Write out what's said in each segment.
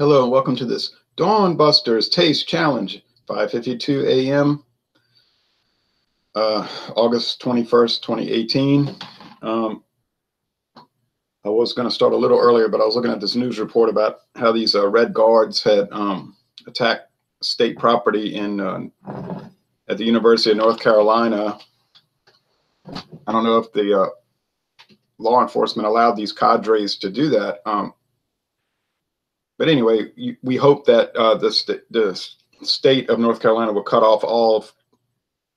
Hello and welcome to this Dawn Busters Taste Challenge, 5:52 a.m., August 21st, 2018. I was going to start a little earlier, but I was looking at this news report about how these Red Guards had attacked state property at the University of North Carolina. I don't know if the law enforcement allowed these cadres to do that. But anyway, we hope that the state of North Carolina will cut off all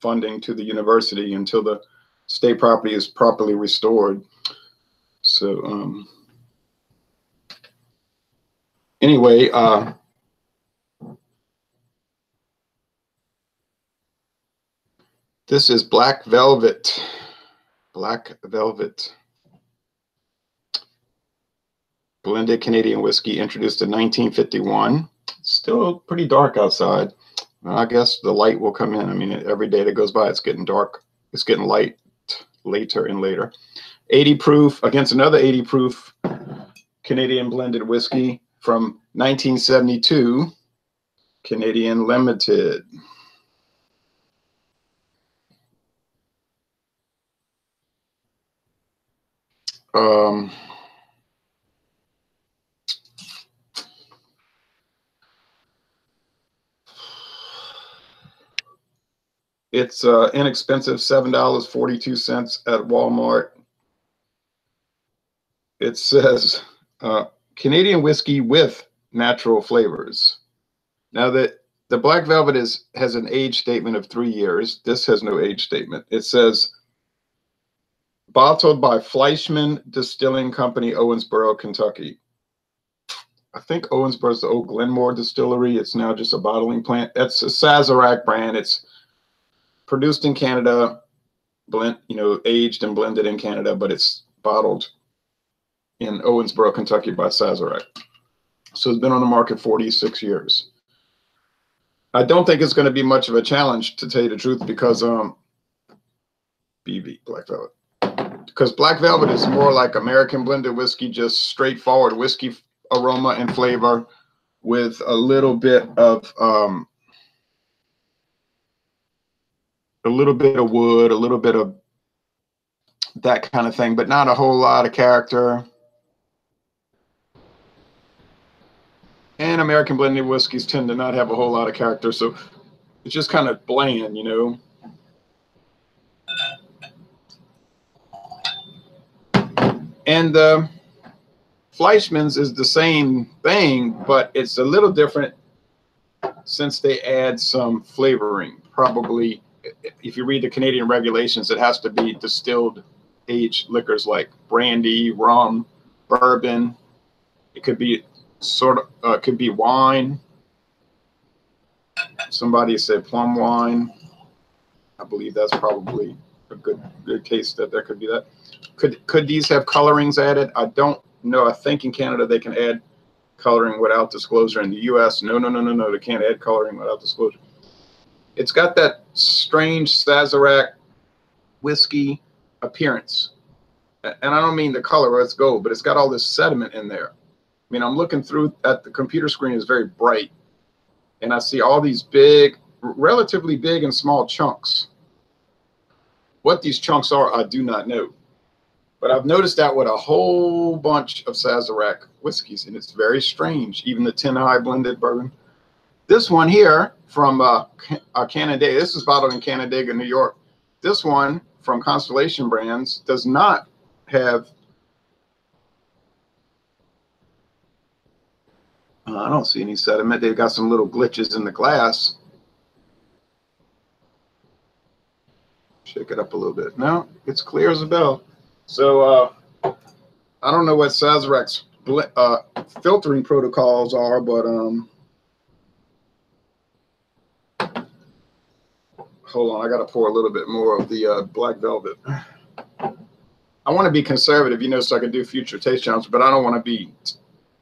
funding to the university until the state property is properly restored. So anyway, this is Black Velvet. Black Velvet. Blended Canadian whiskey, introduced in 1951. It's still pretty dark outside. I guess the light will come in. I mean, every day that goes by, it's getting dark. It's getting light later and later. 80 proof against another 80 proof Canadian blended whiskey from 1972, Canadian Limited. It's inexpensive, $7.42 at Walmart. It says Canadian whiskey with natural flavors. Now the Black Velvet has an age statement of 3 years. This has no age statement. It says bottled by Fleischmann Distilling Company, Owensboro, Kentucky. I think Owensboro is the old Glenmore distillery. It's now just a bottling plant. It's a Sazerac brand. It's produced in Canada, aged and blended in Canada, but it's bottled in Owensboro, Kentucky by Sazerac. So it's been on the market 46 years. I don't think it's going to be much of a challenge, to tell you the truth, because Black Velvet. Because Black Velvet is more like American blended whiskey, just straightforward whiskey aroma and flavor with a little bit of wood, a little bit of that kind of thing, but not a whole lot of character. And American blended whiskeys tend to not have a whole lot of character, so it's just kind of bland, you know. And Fleischmann's is the same thing, but it's a little different since they add some flavoring. Probably, if you read the Canadian regulations, it has to be distilled aged liquors like brandy, rum, bourbon. It could be could be wine. Somebody said plum wine. I believe that's probably a good case that could be that. Could these have colorings added? I don't know. I think in Canada they can add coloring without disclosure. In the U.S., no, they can't add coloring without disclosure. It's got that strange Sazerac whiskey appearance. And I don't mean the color, it's gold, but it's got all this sediment in there. I mean, I'm looking through at the computer screen, is very bright. And I see all these big, relatively big and small chunks. What these chunks are, I do not know. But I've noticed that with a whole bunch of Sazerac whiskeys, and it's very strange. Even the 10 High blended bourbon. This one here from Canandaigua, this is bottled in Canandaigua, New York. This one from Constellation Brands does not have, I don't see any sediment. They've got some little glitches in the glass. Shake it up a little bit. No, it's clear as a bell. So I don't know what Sazerac's filtering protocols are, but hold on, I got to pour a little bit more of the Black Velvet. I want to be conservative, you know, so I can do future taste challenges, but I don't want to be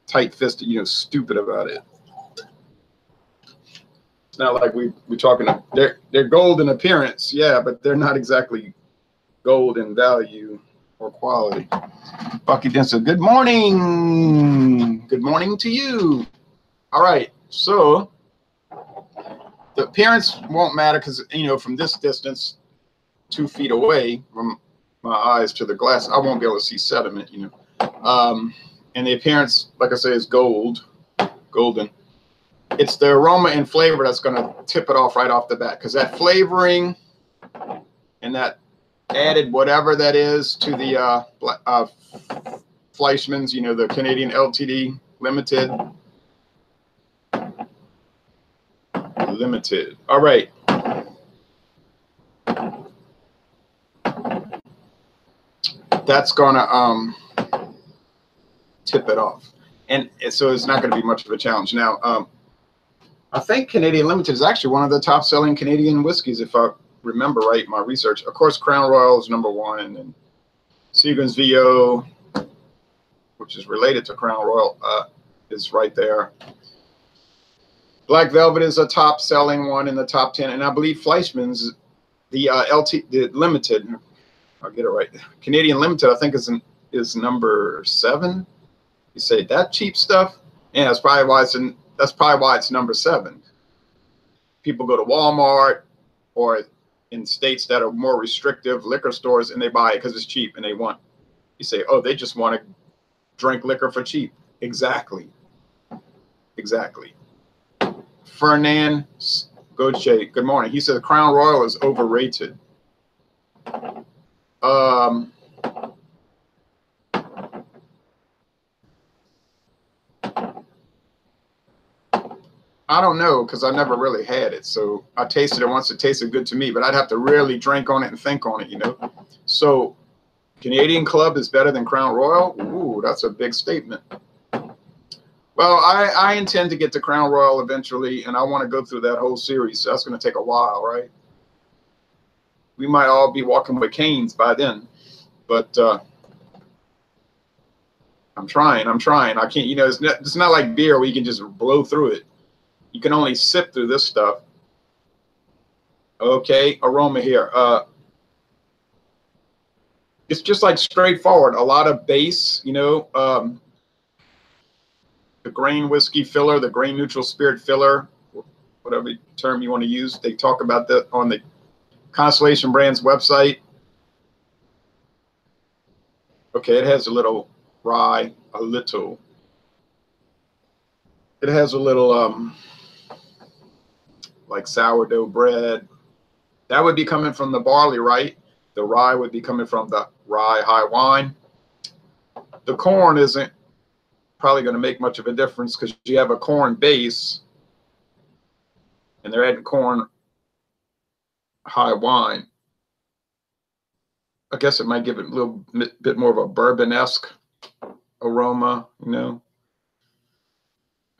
tight-fisted, you know, stupid about it. It's not like we're talking. They're gold in appearance, yeah, but they're not exactly gold in value or quality. Bucky Denson, good morning. Good morning to you. All right, so the appearance won't matter because, you know, from this distance, 2 feet away from my eyes to the glass, I won't be able to see sediment, you know. And the appearance, like I say, is golden. It's the aroma and flavor that's going to tip it off right off the bat, because that flavoring and that added whatever that is to the Fleischmann's, you know, the Canadian LTD Limited. All right. That's gonna tip it off, and so it's not going to be much of a challenge. Now, I think Canadian Limited is actually one of the top-selling Canadian whiskeys, if I remember right in my research. Of course, Crown Royal is #1, and Seagram's VO, which is related to Crown Royal, is right there. Black Velvet is a top-selling one in the top 10, and I believe Fleischmann's, the the Limited, I'll get it right, Canadian Limited, I think is #7. You say that cheap stuff? Yeah, that's probably why it's #7. People go to Walmart or in states that are more restrictive liquor stores, and they buy it because it's cheap, and you say, oh, they just want to drink liquor for cheap. Exactly. Fernand Gauthier, good morning. He said Crown Royal is overrated. I don't know, because I never really had it. So I tasted it once. It tasted good to me, but I'd have to really drink on it and think on it, you know. So Canadian Club is better than Crown Royal? Ooh, that's a big statement. Well, I intend to get to Crown Royal eventually, and I want to go through that whole series. So that's going to take a while, right? We might all be walking with canes by then, but I'm trying. I can't, you know, it's not like beer where you can just blow through it. You can only sip through this stuff. Okay, aroma here. It's just like straightforward. A lot of base, you know, the grain whiskey filler, the grain neutral spirit filler, whatever term you want to use. They talk about that on the Constellation Brands website. Okay, it has a little rye, It has a little like sourdough bread. That would be coming from the barley, right? The rye would be coming from the rye high wine. The corn isn't probably going to make much of a difference because you have a corn base and they're adding corn high wine. I guess it might give it a little bit more of a bourbon-esque aroma, you know.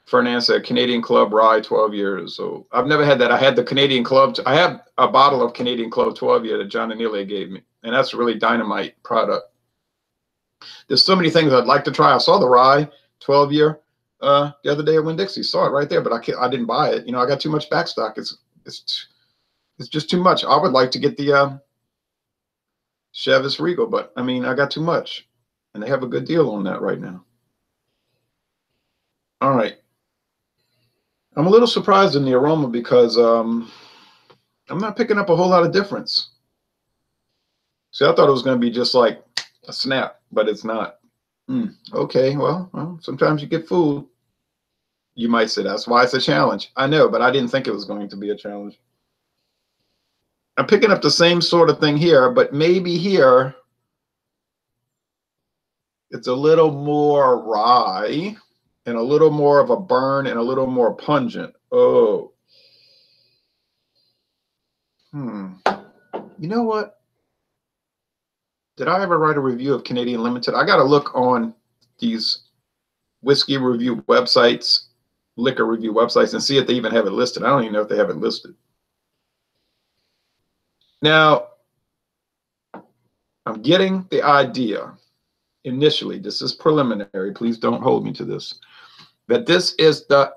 Fernand said Canadian Club rye 12 years. So I've never had that. I had the Canadian Club. I have a bottle of Canadian Club 12 year that John Anelia gave me, and that's a really dynamite product. There's so many things I'd like to try. I saw the rye 12 year the other day at Winn-Dixie. Saw it right there, but I didn't buy it. You know, I got too much backstock. It's just too much. I would like to get the Chivas Regal, but I mean, I got too much, and they have a good deal on that right now. All right. I'm a little surprised in the aroma because I'm not picking up a whole lot of difference. See, I thought it was going to be just like a snap, but it's not. Okay, well, sometimes you get fooled. You might say that's why it's a challenge. I know, but I didn't think it was going to be a challenge. I'm picking up the same sort of thing here, but maybe here it's a little more rye and a little more of a burn and a little more pungent. Oh. You know what? Did I ever write a review of Canadian Limited? I got to look on these whiskey review websites, liquor review websites, and see if they even have it listed. I don't even know if they have it listed. Now, I'm getting the idea initially, this is preliminary, please don't hold me to this, that this is the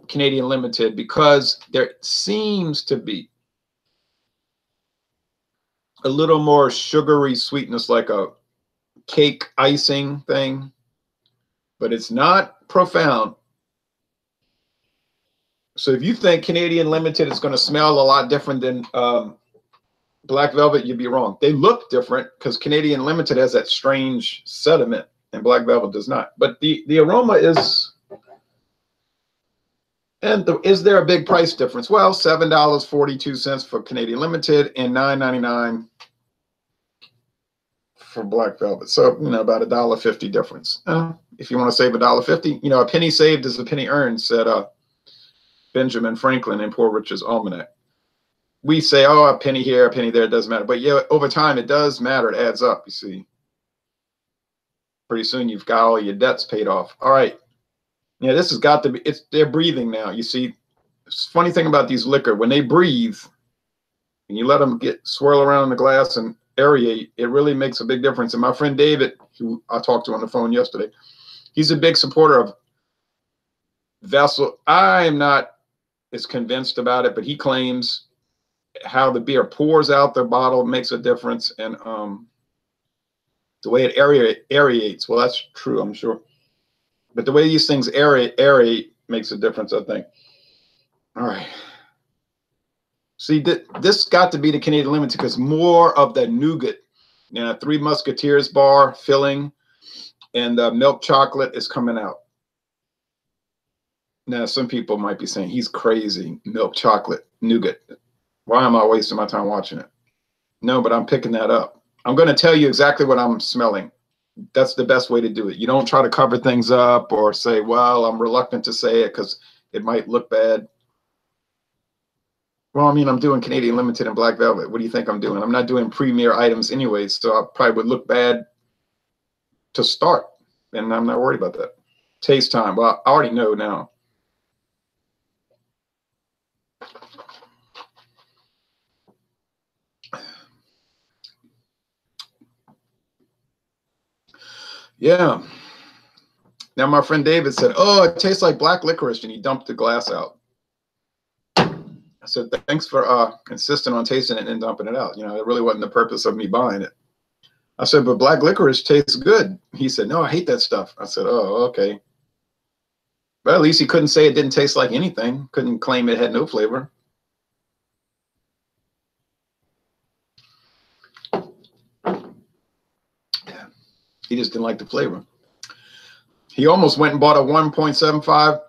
Canadian Limited because there seems to be a little more sugary sweetness, like a cake icing thing, but it's not profound. So if you think Canadian Limited is going to smell a lot different than Black Velvet, you'd be wrong. They look different because Canadian Limited has that strange sediment and Black Velvet does not. But the aroma is, and is there a big price difference? Well, $7.42 for Canadian Limited and $9.99 for Black Velvet. So, you know, about $1.50 difference. If you want to save $1.50, you know, a penny saved is a penny earned, said Benjamin Franklin in Poor Richard's Almanac. We say, oh, a penny here, a penny there, it doesn't matter. But yeah, over time, it does matter. It adds up, you see. Pretty soon, you've got all your debts paid off. All right. Yeah, this has got to be, they're breathing now. You see, funny thing about these liquor, when they breathe, and you let them swirl around in the glass and aerate, it really makes a big difference. And my friend David, who I talked to on the phone yesterday, he's a big supporter of vessel. I am not as convinced about it, but he claims how the beer pours out the bottle makes a difference, and the way it aerates. Well, that's true, I'm sure. But the way these things aerate makes a difference, I think. All right. See, this got to be the Canadian Limited because more of the nougat, you know, Three Musketeers bar filling and milk chocolate is coming out. Now, some people might be saying, he's crazy, milk chocolate, nougat. Why am I wasting my time watching it? No, but I'm picking that up. I'm going to tell you exactly what I'm smelling. That's the best way to do it. You don't try to cover things up or say, well, I'm reluctant to say it because it might look bad. Well, I mean, I'm doing Canadian Limited and Black Velvet. What do you think I'm doing? I'm not doing premier items anyways, so I probably would look bad to start, and I'm not worried about that. Taste time. Well, I already know now. Yeah. Now, my friend David said, oh, it tastes like black licorice, and he dumped the glass out. I said, thanks for insisting on tasting it and dumping it out. You know, it really wasn't the purpose of me buying it. I said, but black licorice tastes good. He said, no, I hate that stuff. I said, oh, okay. But at least he couldn't say it didn't taste like anything. Couldn't claim it had no flavor. He just didn't like the flavor. He almost went and bought a 1.75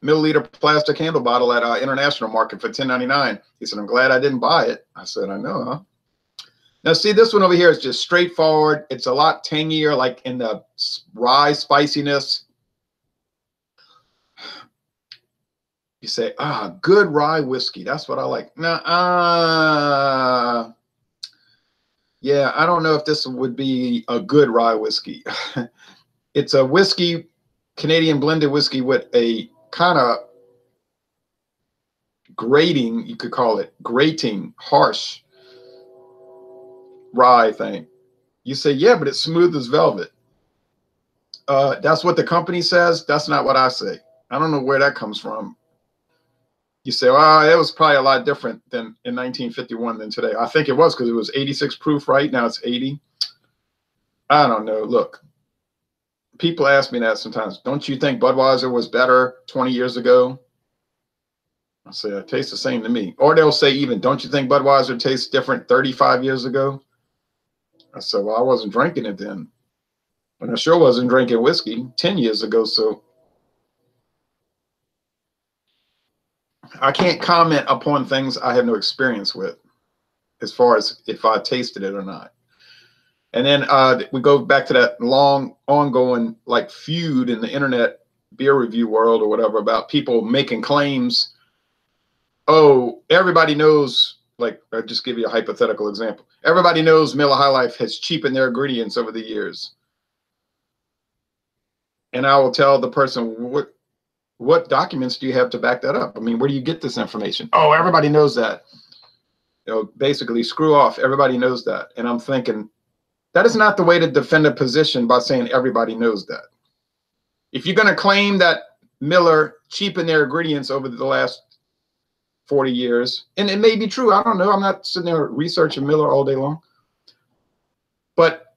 milliliter plastic handle bottle at International Market for $10.99. He said, I'm glad I didn't buy it. I said, I know, huh? Now, see, this one over here is just straightforward. It's a lot tangier, like in the rye spiciness. You say, good rye whiskey. That's what I like. Now, yeah, I don't know if this would be a good rye whiskey. It's a whiskey, Canadian blended whiskey with a kind of grating, you could call it, grating, harsh rye thing. You say, yeah, but it's smooth as velvet. That's what the company says. That's not what I say. I don't know where that comes from. You say, well, it was probably a lot different than in 1951 than today. I think it was because it was 86 proof, right? Now it's 80. I don't know. Look, people ask me that sometimes. Don't you think Budweiser was better 20 years ago? I say, it tastes the same to me. Or they'll say even, don't you think Budweiser tastes different 35 years ago? I said, well, I wasn't drinking it then. And I sure wasn't drinking whiskey 10 years ago, so I can't comment upon things I have no experience with as far as if I tasted it or not. And then we go back to that long ongoing like feud in the internet beer review world or whatever about people making claims. Oh, everybody knows, like, I'll just give you a hypothetical example. Everybody knows Miller High Life has cheapened their ingredients over the years. And I will tell the person, what documents do you have to back that up? I mean, where do you get this information? Oh, everybody knows that. You know, basically, screw off. Everybody knows that. And I'm thinking, that is not the way to defend a position by saying everybody knows that. If you're going to claim that Miller cheapened their ingredients over the last 40 years, and it may be true, I don't know. I'm not sitting there researching Miller all day long. But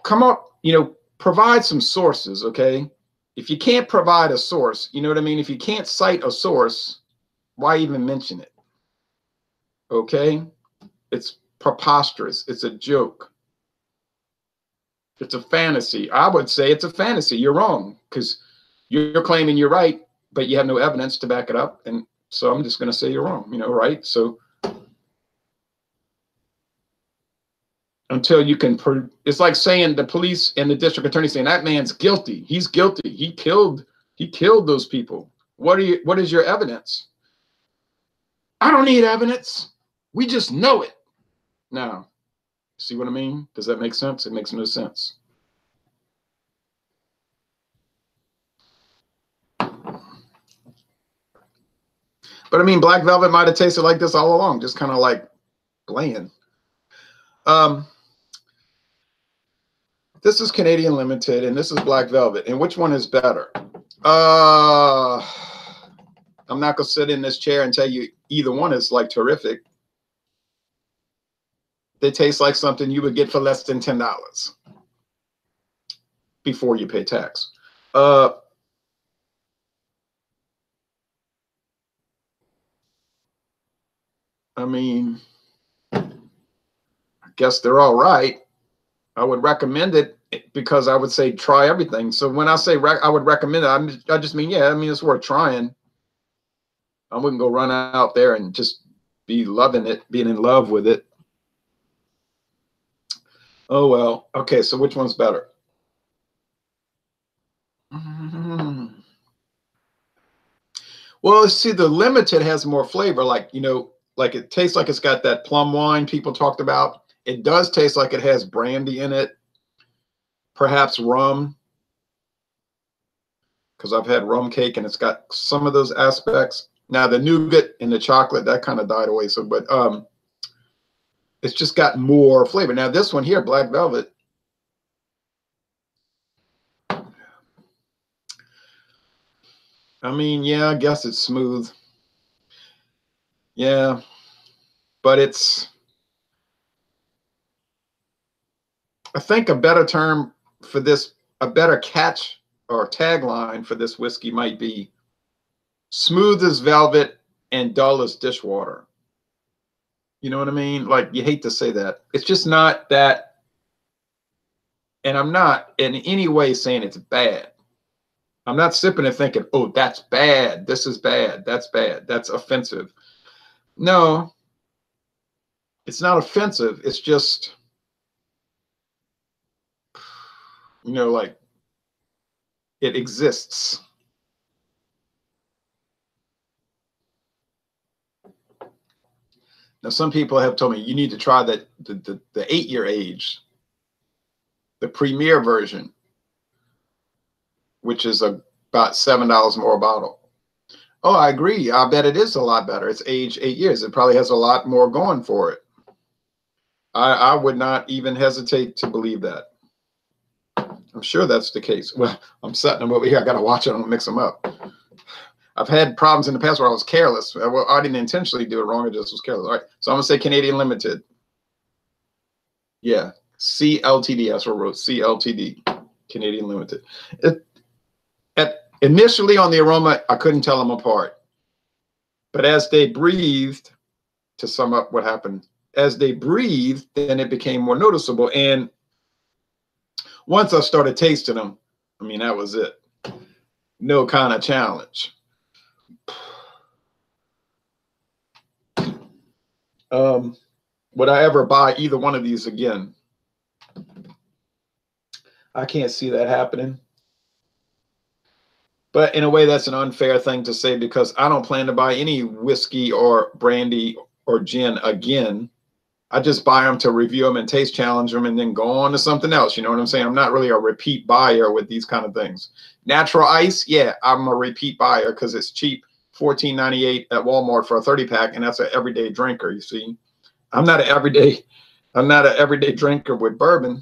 come up, you know, provide some sources, okay? If you can't provide a source, you know what I mean? If you can't cite a source, Why even mention it? Okay? It's preposterous. It's a joke. It's a fantasy. I would say it's a fantasy. You're wrong because you're claiming you're right, but you have no evidence to back it up. And so I'm just going to say you're wrong, right? So until you can, it's like saying the police and the district attorney saying that man's guilty. He's guilty. He killed those people. What is your evidence? I don't need evidence. We just know it. Now, see what I mean? Does that make sense? It makes no sense. But I mean, Black Velvet might have tasted like this all along, just kind of like bland. This is Canadian Limited, and this is Black Velvet. And which one is better? I'm not going to sit in this chair and tell you either one is like terrific. They taste like something you would get for less than $10 before you pay tax. I mean, I guess they're all right. I would recommend it because I would say try everything. So when I say I would recommend it, I just mean, yeah, I mean, it's worth trying. I wouldn't go run out there and just be loving it, being in love with it. Oh, well. Okay, so which one's better? Well, see, the Limited has more flavor. Like, like it tastes like it's got that plum wine people talked about. It does taste like it has brandy in it, perhaps rum, because I've had rum cake and it's got some of those aspects. Now the nougat and the chocolate, that kind of died away. So, but it's just got more flavor. Now this one here, Black Velvet, I mean, yeah, I guess it's smooth. Yeah, but I think a better term for this, a better catch or tagline for this whiskey might be smooth as velvet and dull as dishwater. You know what I mean? Like, you hate to say that. It's just not that. And I'm not in any way saying it's bad. I'm not sipping and thinking, oh, that's bad. This is bad. That's bad. That's offensive. No, it's not offensive. It's just, like it exists. Now, some people have told me you need to try the 8-year age, the premier version, which is about $7 more a bottle. Oh, I agree. I bet it is a lot better. It's aged 8 years. It probably has a lot more going for it. I would not even hesitate to believe that. I'm sure that's the case. Well, I'm setting them over here. I got to watch it. I don't mix them up. I've had problems in the past where I was careless. Well, I didn't intentionally do it wrong. I just was careless. All right. So I'm going to say Canadian Limited. Yeah. CLTD. That's what I wrote. CLTD. Canadian Limited. Initially on the aroma, I couldn't tell them apart. But as they breathed, to sum up what happened, as they breathed, then it became more noticeable. And once I started tasting them, I mean, that was it. No kind of challenge. Would I ever buy either one of these again? I can't see that happening. But in a way, that's an unfair thing to say because I don't plan to buy any whiskey or brandy or gin again. I just buy them to review them and taste challenge them and then go on to something else. You know what I'm saying? I'm not really a repeat buyer with these kind of things. Natural ice, yeah, I'm a repeat buyer because it's cheap, $14.98 at Walmart for a 30-pack, and that's an everyday drinker, you see. I'm not an everyday drinker with bourbon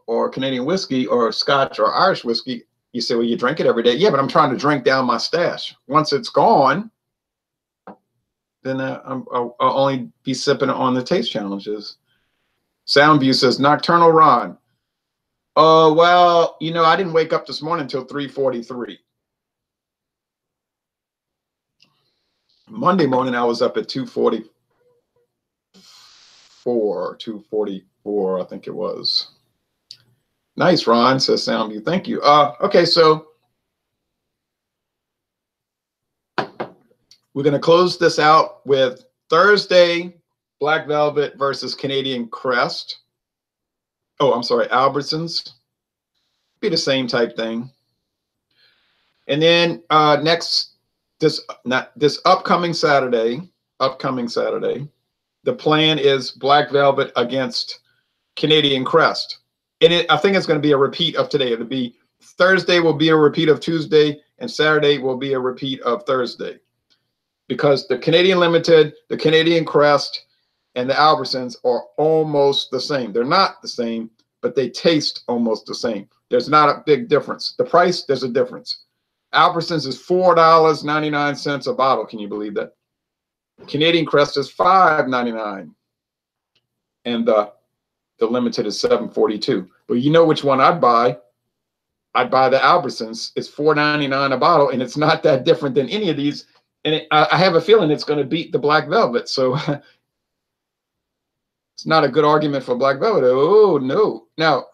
or Canadian whiskey or Scotch or Irish whiskey. You say, well, you drink it every day. Yeah, but I'm trying to drink down my stash. Once it's gone, then I'll only be sipping on the taste challenges. Soundview says, Nocturnal Ron. Oh, well, I didn't wake up this morning until 3:43. Monday morning, I was up at 244, I think it was. Nice, Ron, says Soundview. Thank you. Okay, so we're going to close this out with Thursday, Black Velvet versus Canadian Crest. Oh, I'm sorry, Albertsons. Be the same type thing. And then this upcoming Saturday, the plan is Black Velvet against Canadian Crest. And I think it's going to be a repeat of today. It'll be Thursday will be a repeat of Tuesday, and Saturday will be a repeat of Thursday. Because the Canadian Limited, the Canadian Crest, and the Albertsons are almost the same. They're not the same, but they taste almost the same. There's not a big difference. The price, there's a difference. Albertsons is $4.99 a bottle. Can you believe that? Canadian Crest is $5.99. And the Limited is $7.42. But you know which one I'd buy? I'd buy the Albertsons. It's $4.99 a bottle, and it's not that different than any of these. And I have a feeling it's going to beat the Black Velvet. So it's not a good argument for Black Velvet. Oh, no. Now,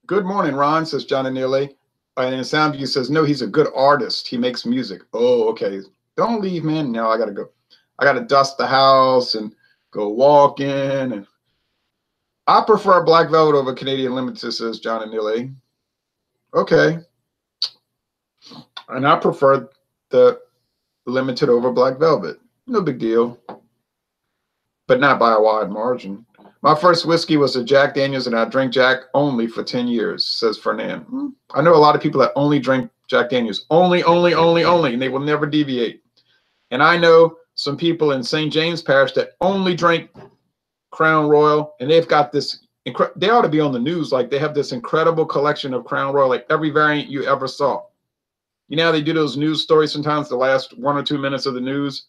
good morning, Ron, says Johnny Neely. And Soundview says, no, he's a good artist. He makes music. Oh, okay. Don't leave, man. No, I got to go. I got to dust the house and go walk in. And I prefer Black Velvet over Canadian Limited, says Johnny Neely. Okay. And I prefer the Limited over Black Velvet. No big deal. But not by a wide margin. My first whiskey was a Jack Daniels, and I drank Jack only for 10 years, says Fernand. I know a lot of people that only drink Jack Daniels. Only, and they will never deviate. And I know some people in St. James Parish that only drink Crown Royal, and they've got this, they ought to be on the news, like they have this incredible collection of Crown Royal, like every variant you ever saw. You know how they do those news stories sometimes, the last 1 or 2 minutes of the news,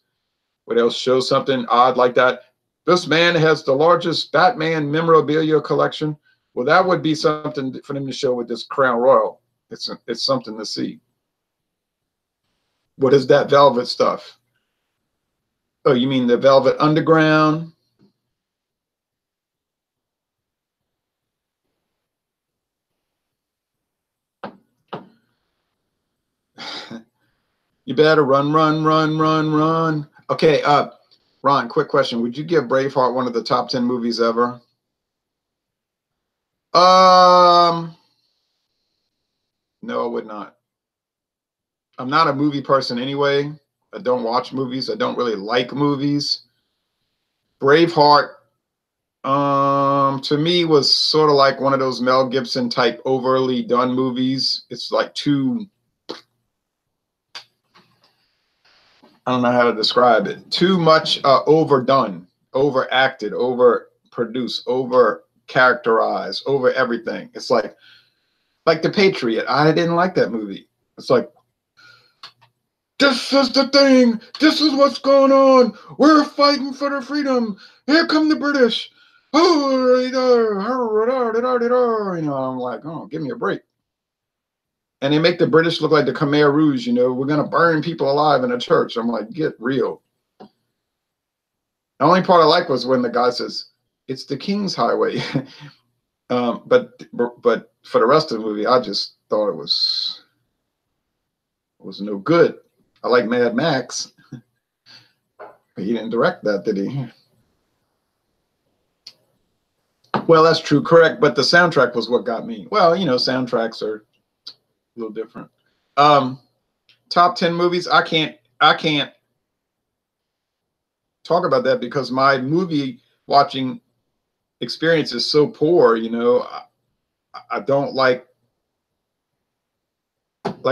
where they'll show something odd like that. This man has the largest Batman memorabilia collection. Well, that would be something for them to show with this Crown Royal. It's something to see. What is that velvet stuff? Oh, you mean the Velvet Underground? You better run, run, run, run, run. Okay, Ron, quick question. Would you give Braveheart one of the top 10 movies ever? No, I would not. I'm not a movie person anyway. I don't watch movies. I don't really like movies. Braveheart, to me, was sort of like one of those Mel Gibson type overly done movies. It's like too, I don't know how to describe it. Too much overdone, overacted, overproduced, over characterized, over everything. It's like The Patriot. I didn't like that movie. It's like, this is the thing. This is what's going on. We're fighting for the freedom. Here come the British. Oh, you know, I'm like, oh, give me a break. And they make the British look like the Khmer Rouge, you know, we're going to burn people alive in a church. I'm like, get real. The only part I like was when the guy says, it's the King's Highway. But for the rest of the movie, I just thought it was no good. I like Mad Max. But he didn't direct that, did he? Well, that's true, correct. But the soundtrack was what got me. Well, you know, soundtracks are a little different. Top 10 movies. I can't talk about that because my movie watching experience is so poor. You know, I don't like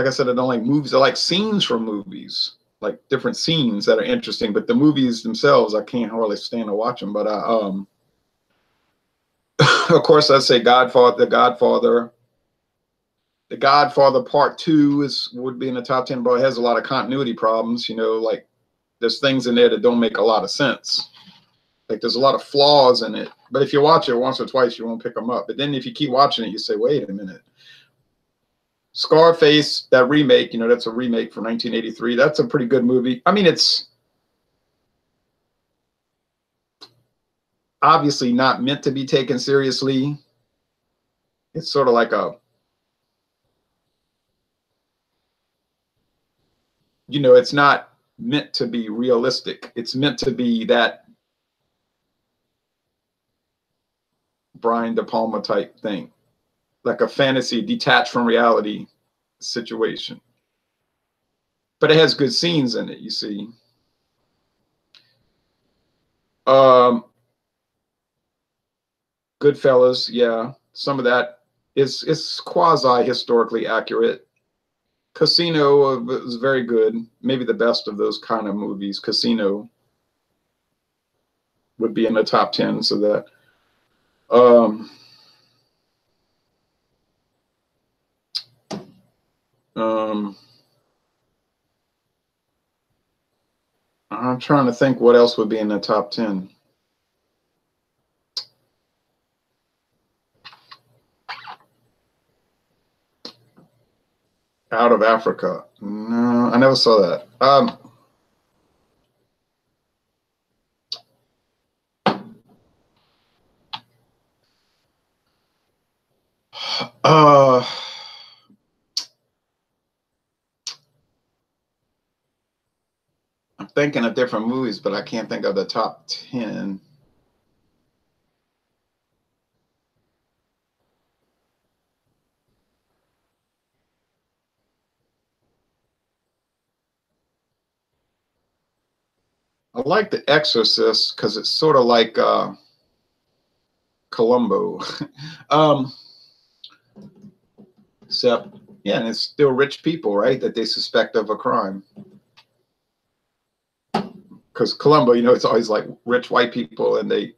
I said, I don't like movies. I like scenes from movies, like different scenes that are interesting. But the movies themselves, I can't hardly stand to watch them. But of course, I'd say Godfather. The Godfather Part 2 would be in the top 10, but it has a lot of continuity problems. You know, like there's things in there that don't make a lot of sense. Like there's a lot of flaws in it. But if you watch it once or twice, you won't pick them up. But then if you keep watching it, you say, wait a minute. Scarface, that remake, you know, that's a remake from 1983. That's a pretty good movie. I mean, it's obviously not meant to be taken seriously. It's sort of like a, you know, it's not meant to be realistic. It's meant to be that Brian De Palma type thing, like a fantasy detached from reality situation. But it has good scenes in it, you see. Goodfellas, yeah. Some of that is quasi historically accurate. Casino was very good. Maybe the best of those kind of movies. Casino would be in the top 10. So that um, um, I'm trying to think what else would be in the top 10. Out of Africa. No, I never saw that. Uh, I'm thinking of different movies, but I can't think of the top 10. I like The Exorcist because it's sort of like Columbo. um, except, yeah, and it's still rich people, right, that they suspect of a crime. Because Columbo, you know, it's always like rich white people, and they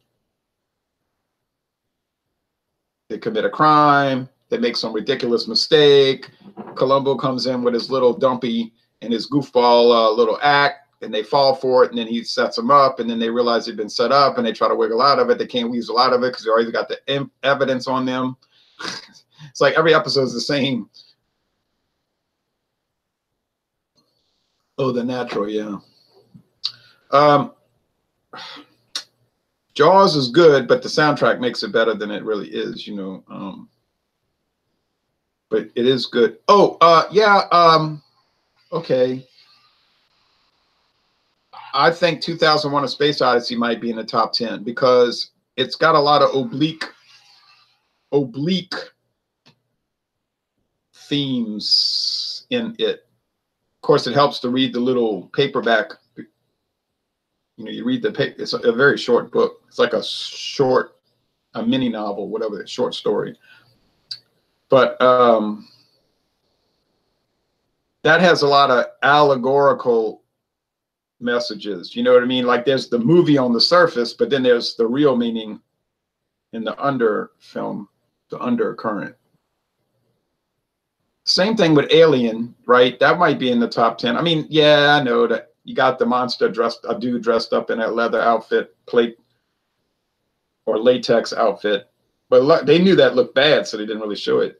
commit a crime, they make some ridiculous mistake. Columbo comes in with his little dumpy and his goofball little act, and they fall for it, and then he sets them up, and then they realize they've been set up, and they try to wiggle out of it. They can't weasel out of it because they already got the evidence on them. It's like every episode is the same. Oh, The Natural, yeah. Jaws is good, but the soundtrack makes it better than it really is, you know. But it is good. Oh, yeah. Okay. I think 2001: A Space Odyssey might be in the top 10 because it's got a lot of oblique themes in it. Of course, it helps to read the little paperback. You know, you read the paper. It's a very short book. It's like a mini novel, whatever, short story. But that has a lot of allegorical messages. You know what I mean? Like there's the movie on the surface, but then there's the real meaning in the underfilm, the undercurrent. Same thing with Alien, right? That might be in the top 10. I mean, yeah, I know that you got the monster a dude dressed up in a leather outfit, plate or latex outfit, but they knew that looked bad, so they didn't really show it.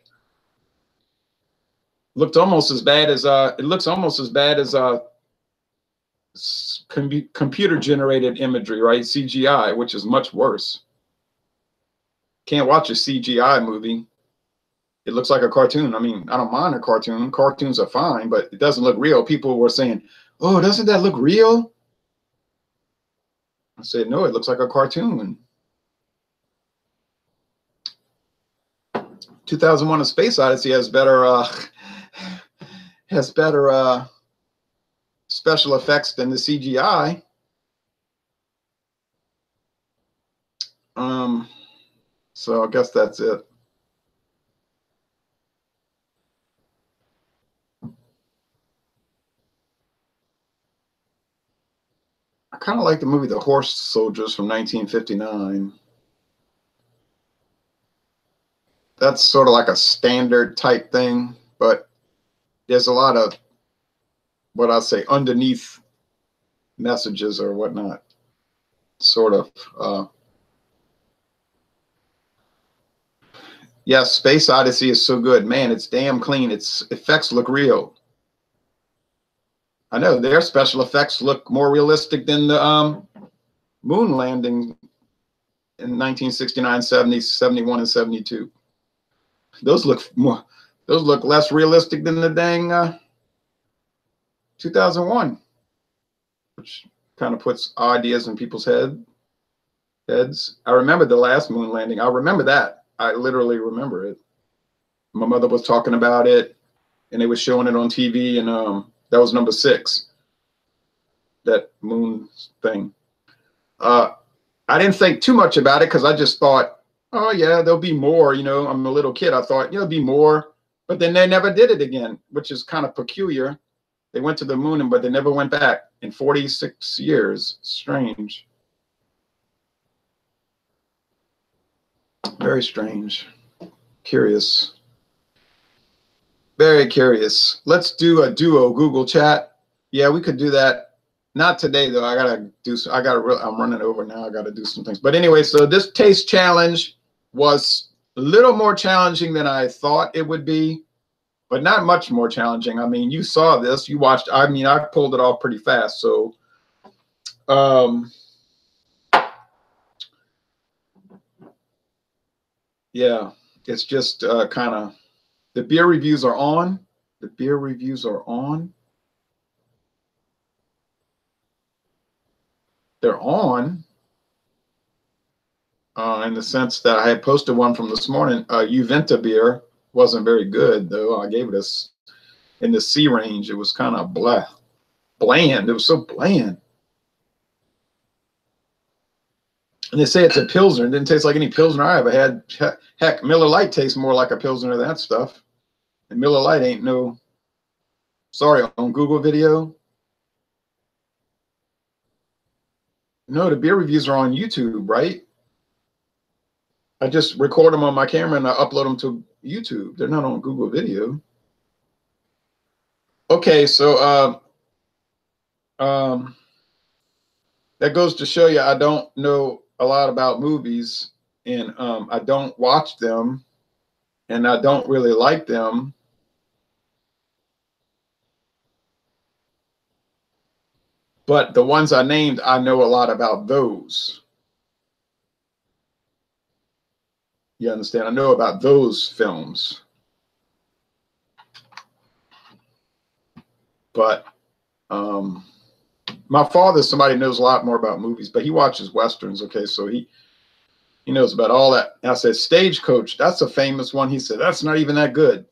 Looked almost as bad as it looks almost as bad as computer generated imagery, right? CGI, which is much worse. Can't watch a CGI movie. It looks like a cartoon. I mean, I don't mind a cartoon. Cartoons are fine, but it doesn't look real. People were saying, "Oh, doesn't that look real?" I said, "No, it looks like a cartoon." 2001: A Space Odyssey has better special effects than the CGI. So I guess that's it. I kind of like the movie The Horse Soldiers from 1959. That's sort of like a standard type thing, but there's a lot of what I say underneath messages or whatnot. Sort of. Yes, Space Odyssey is so good. Man, it's damn clean. Its effects look real. I know their special effects look more realistic than the moon landing in 1969, 70, 71, and 72. Those look less realistic than the dang 2001, which kind of puts ideas in people's heads. I remember the last moon landing. I remember that. I literally remember it. My mother was talking about it, and they were showing it on TV, and that was number 6, that moon thing. I didn't think too much about it because I just thought, oh yeah, there'll be more. You know, I'm a little kid. I thought, there'll be more, but then they never did it again, which is kind of peculiar. They went to the moon, but they never went back in 46 years. Strange. Very strange. Curious. Very curious. Let's do a duo Google chat. Yeah, we could do that. Not today though. I'm running over now. I gotta do some things. But anyway, so this taste challenge was a little more challenging than I thought it would be, but not much more challenging. I mean, you saw this, you watched. I mean, I pulled it off pretty fast. So, yeah, it's just kind of, the beer reviews are on. The beer reviews are on. They're on in the sense that I had posted one from this morning. Juventa beer wasn't very good, though. I gave it in the C range. It was kind of bland. It was so bland. And they say it's a Pilsner. It didn't taste like any Pilsner I ever had. Heck, Miller Lite tastes more like a Pilsner than that stuff. And Miller Lite ain't no, sorry, on Google video. No, the beer reviews are on YouTube, right? I just record them on my camera and I upload them to YouTube. They're not on Google Video. Okay, so that goes to show you I don't know a lot about movies, and I don't watch them, and I don't really like them. But the ones I named, I know a lot about those. You understand? I know about those films. But my father's somebody who knows a lot more about movies, but he watches Westerns. Okay, so he knows about all that. And I said, Stagecoach, that's a famous one. He said, that's not even that good.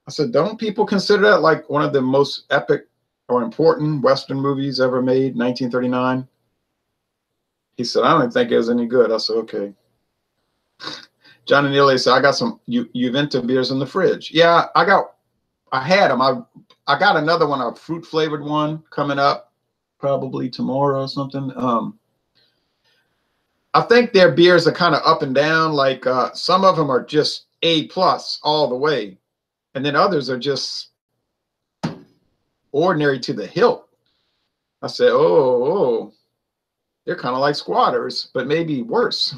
I said, don't people consider that like one of the most epic or important Western movies ever made, 1939? He said, I don't even think it was any good. I said, okay. John and Neely said, I got some Juventa beers in the fridge. Yeah, I had them. I got another one, a fruit flavored one coming up probably tomorrow or something. I think their beers are kind of up and down. Like some of them are just A+ all the way. And then others are just ordinary to the hilt. I said, oh, they're kind of like Squatters, but maybe worse.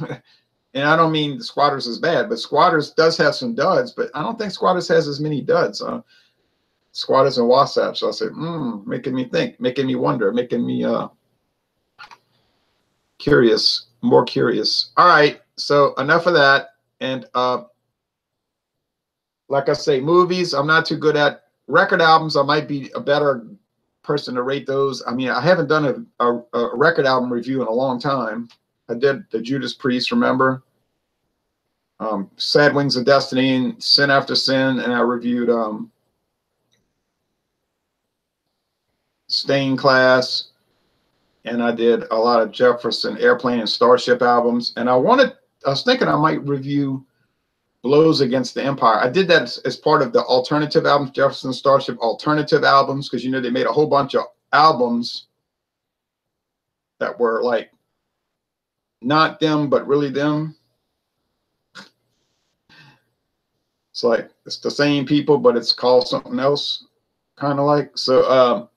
And I don't mean the Squatters is bad, but Squatters does have some duds, but I don't think Squatters has as many duds. Squatters and Wasatch. So I said, making me think, making me wonder, making me curious, more curious. All right, so enough of that. And like I say, movies, I'm not too good at. Record albums, I might be a better person to rate those. I mean, I haven't done a record album review in a long time. I did the Judas Priest, remember? Sad Wings of Destiny and Sin After Sin, and I reviewed Stained Class, and I did a lot of Jefferson Airplane and Starship albums. And I was thinking I might review Blows Against the Empire. I did that as part of the alternative albums, Jefferson Starship alternative albums, because they made a whole bunch of albums that were like not them, but really them. It's like it's the same people, but it's called something else, kind of like. So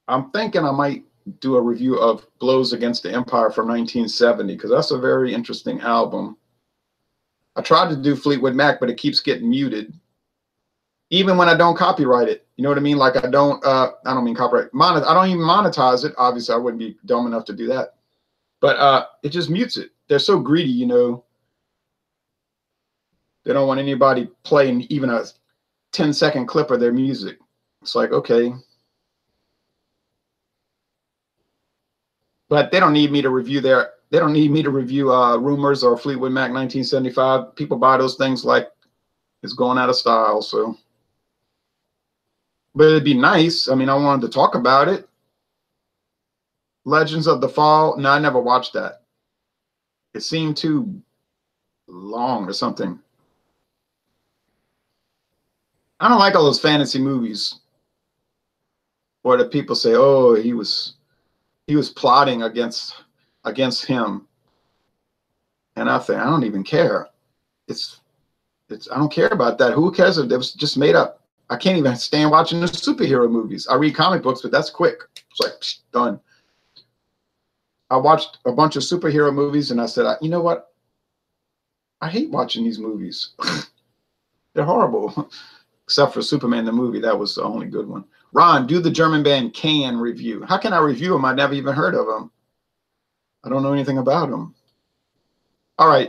I'm thinking I might do a review of Blows Against the Empire from 1970, because that's a very interesting album. I tried to do Fleetwood Mac, but it keeps getting muted. Even when I don't copyright it, you know what I mean? Like I don't mean copyright, I don't even monetize it. Obviously, I wouldn't be dumb enough to do that. But it just mutes it. They're so greedy, you know. They don't want anybody playing even a 10-second clip of their music. It's like, okay. But they don't need me to review Rumors or Fleetwood Mac 1975. People buy those things like it's going out of style. So, but it'd be nice. I mean, I wanted to talk about it. Legends of the Fall. No, I never watched that. It seemed too long or something. I don't like all those fantasy movies where the people say, "Oh, he was plotting against him," and I think I don't even care. I don't care about that. Who cares if it was just made up? I can't even stand watching the superhero movies. I read comic books, but that's quick. It's like done. I watched a bunch of superhero movies, and I said, you know what? I hate watching these movies. They're horrible. Except for Superman the movie. That was the only good one. Ron, do the German band Can review. How can I review them? I never even heard of them. I don't know anything about them. All right.